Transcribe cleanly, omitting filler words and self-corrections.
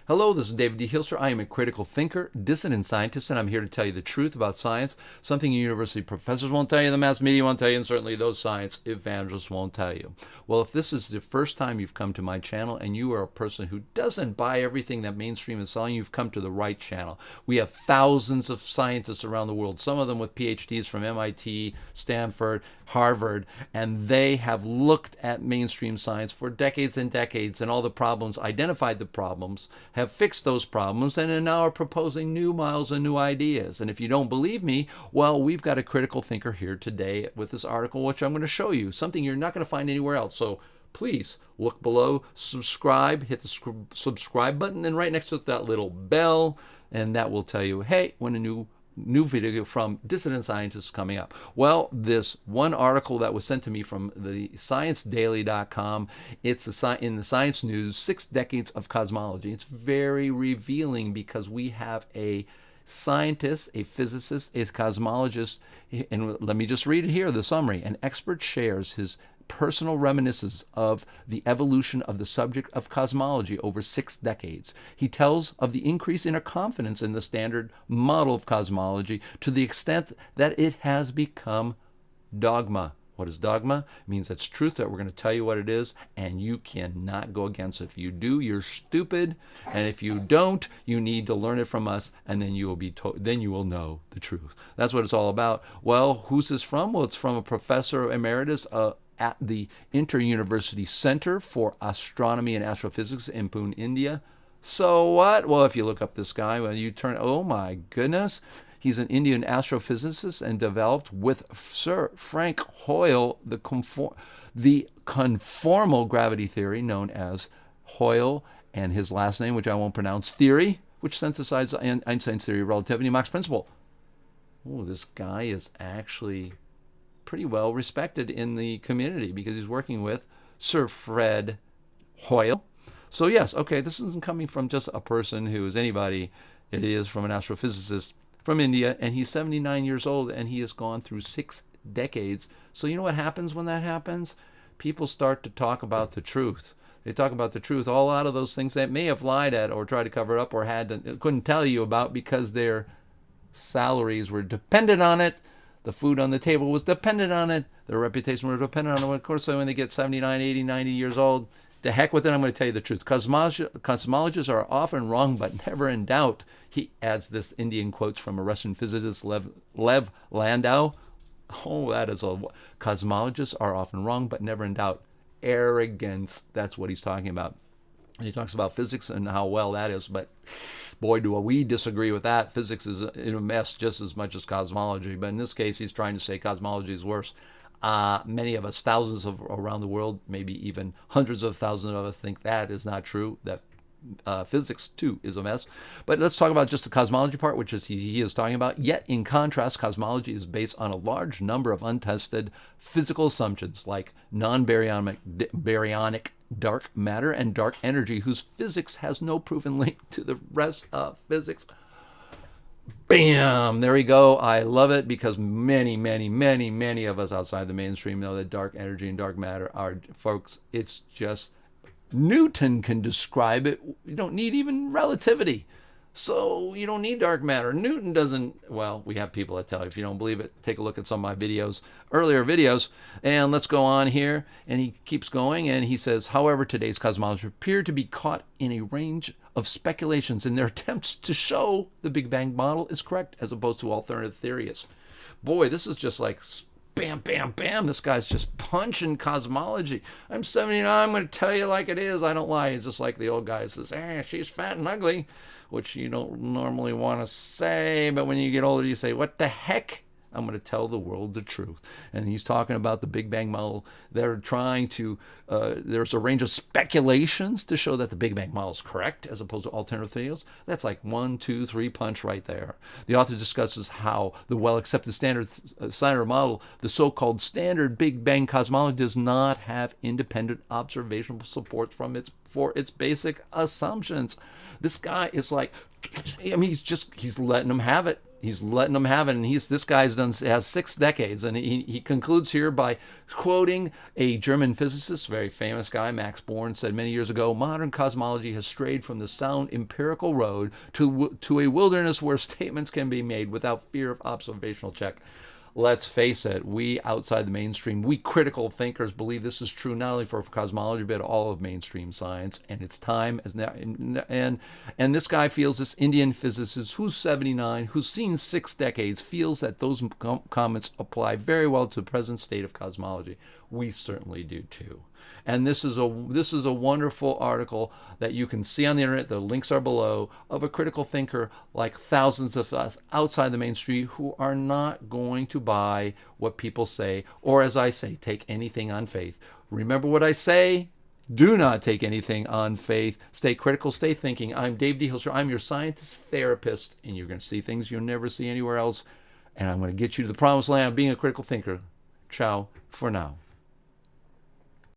Hello, this is David D. Hilster. I am a critical thinker, dissident scientist, and I'm here to tell you the truth about science, something university professors won't tell you, the mass media won't tell you, and certainly those science evangelists won't tell you. Well, if this is the first time you've come to my channel and you are a person who doesn't buy everything that mainstream is selling, you've come to the right channel. We have thousands of scientists around the world, some of them with PhDs from MIT, Stanford, Harvard, and they have looked at mainstream science for decades and decades and all the problems, identified the problems, have fixed those problems, and now are proposing new models and new ideas. And if you don't believe me, well, we've got a critical thinker here today with this article, which I'm going to show you, something you're not going to find anywhere else. So please look below, subscribe, hit the subscribe button, and right next to that little bell, and that will tell you, hey, when a new video from Dissident Scientists coming up. Well, this one article that was sent to me from the ScienceDaily.com, it's in the Science News, 6 Decades of Cosmology. It's very revealing because we have a scientist, a physicist, a cosmologist, and let me just read it here, the summary. An expert shares his personal reminiscences of the evolution of the subject of cosmology over 6 decades. He tells of the increase in our confidence in the standard model of cosmology to the extent that it has become dogma. What is dogma? It means it's truth that we're going to tell you what it is, and you cannot go against it. If you do, you're stupid, and if you don't, you need to learn it from us, and then you will know the truth. That's what it's all about. Well, who's this from? Well, it's from a professor emeritus at the Inter-University Center for Astronomy and Astrophysics in Pune, India. So what? Well, if you look up this guy, well, you turn, oh my goodness, he's an Indian astrophysicist and developed with Sir Frank Hoyle the conformal gravity theory known as Hoyle, and his last name, which I won't pronounce, theory, which synthesizes Einstein's theory of relativity and Mach's principle. Oh, this guy is actually pretty well respected in the community because he's working with Sir Fred Hoyle. So yes, okay, this isn't coming from just a person who is anybody. It is from an astrophysicist from India, and he's 79 years old, and he has gone through 6 decades. So you know what happens when that happens? People start to talk about the truth. They talk about the truth, all out of those things that may have lied at or tried to cover up or couldn't tell you about because their salaries were dependent on it. The food on the table was dependent on it. Their reputation was dependent on it. Of course, so when they get 79, 80, 90 years old, to heck with it, I'm going to tell you the truth. Cosmologists are often wrong, but never in doubt. He adds this Indian quotes from a Russian physicist, Lev Landau. Oh, that is a... Cosmologists are often wrong, but never in doubt. Arrogance, that's what he's talking about. And he talks about physics and how well that is, but boy, do we disagree with that. Physics is in a mess just as much as cosmology, but in this case, he's trying to say cosmology is worse. Many of us, thousands of around the world, maybe even hundreds of thousands of us think that is not true, that physics too is a mess. But let's talk about just the cosmology part, which is he is talking about. Yet in contrast, cosmology is based on a large number of untested physical assumptions like non-baryonic dark matter and dark energy, whose physics has no proven link to the rest of physics. Bam! There we go. I love it because many, many, many, many of us outside the mainstream know that dark energy and dark matter are, folks, it's just Newton can describe it. You don't need even relativity. So you don't need dark matter. Newton doesn't, well, we have people that tell you. If you don't believe it, take a look at some of my videos, earlier videos. And let's go on here. And he keeps going and he says, however, today's cosmologists appear to be caught in a range of speculations in their attempts to show the Big Bang model is correct as opposed to alternative theorists. Boy, this is just like bam, bam, bam. This guy's just punching cosmology. I'm 79. I'm going to tell you like it is. I don't lie. It's just like the old guy says, she's fat and ugly, which you don't normally want to say. But when you get older, you say, what the heck? I'm going to tell the world the truth. And he's talking about the Big Bang model. They're trying to, there's a range of speculations to show that the Big Bang model is correct as opposed to alternative theories. That's like 1, 2, 3 punch right there. The author discusses how the well-accepted standard model, the so-called standard Big Bang cosmology, does not have independent observational support for its basic assumptions. This guy is like, I mean, he's letting them have it. He's letting them have it, and this guy's has 6 decades, and he concludes here by quoting a German physicist, very famous guy, Max Born, said many years ago, "Modern cosmology has strayed from the sound empirical road to a wilderness where statements can be made without fear of observational check." Let's face it, we outside the mainstream, we critical thinkers believe this is true not only for cosmology but all of mainstream science, and it's time as now. And this guy feels, this Indian physicist who's 79, who's seen 6 decades, feels that those comments apply very well to the present state of cosmology. We certainly do too. And this is a wonderful article that you can see on the internet. The links are below, of a critical thinker like thousands of us outside the mainstream who are not going to buy what people say, or as I say, take anything on faith. Remember what I say? Do not take anything on faith. Stay critical, stay thinking. I'm Dave D. Hilster. I'm your scientist therapist, and you're going to see things you'll never see anywhere else. And I'm going to get you to the promised land of being a critical thinker. Ciao for now.